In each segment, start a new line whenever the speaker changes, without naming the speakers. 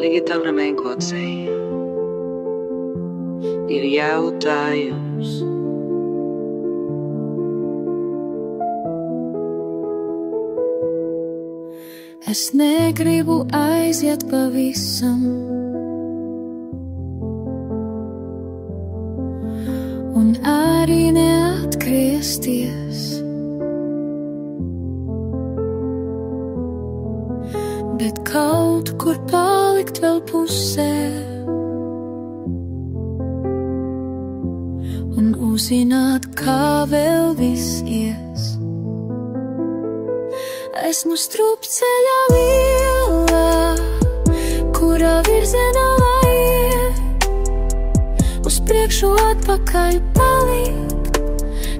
Līdavramēnkocei ir jautājums.
Es negribu aiziet pavisam, un arī neatgriezties, bet kaut kur palikt vēl pusē un uzzināt, kā vēl viss ies. Esmu strupceļa vielā, kurā virzienā lai iet, uz priekšu atpakaļ palikt,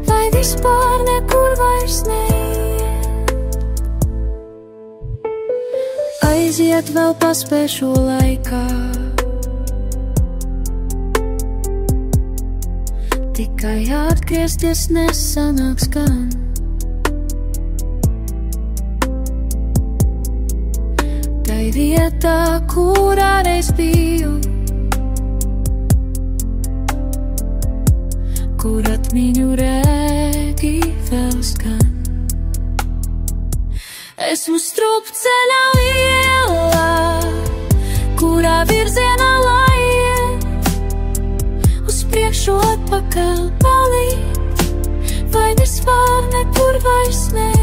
vai vispār nekur vairs neiet. Aiziet vēl paspēšu laikā, tikai atgriezties nesanāks gan. Tai vietā, kurā reiz biju, kur atmiņu rēgi vēl skan. Esmu strupceļa vielā, kurā virzienā lai iet, uz priekšu atpakaļ palikt, vai vispār nekur vairs neiet.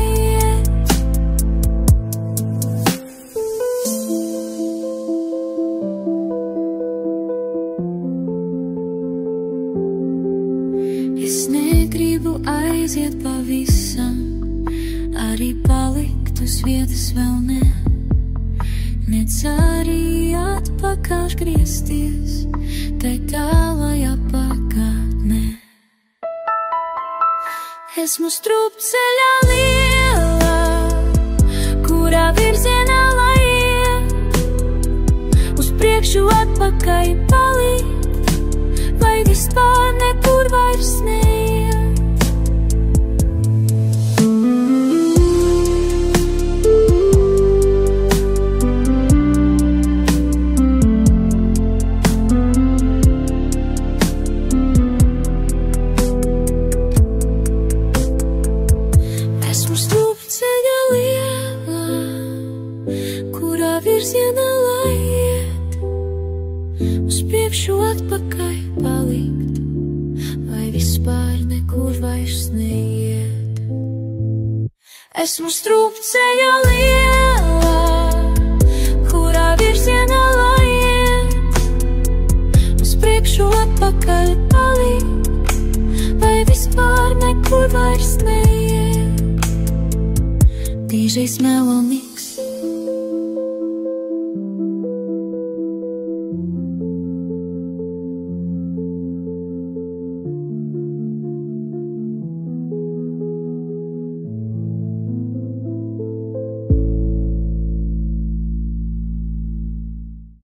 Es negribu aiziet pavisam, arī palikt uz vietas vēl ne, nec arī atpakaļ griezties, tai tālajā pagātnē. Esmu strupceļa vielā, kurā virzienā lai iet, uz priekšu atpakaļ palikt, vai vispār nekur vairs neiet. Esmu strupceļa vielā, kurā virzienā lai iet, uz priekšu atpakaļ palikt, vai vispār nekur vairs neiet. Esmu strupceļa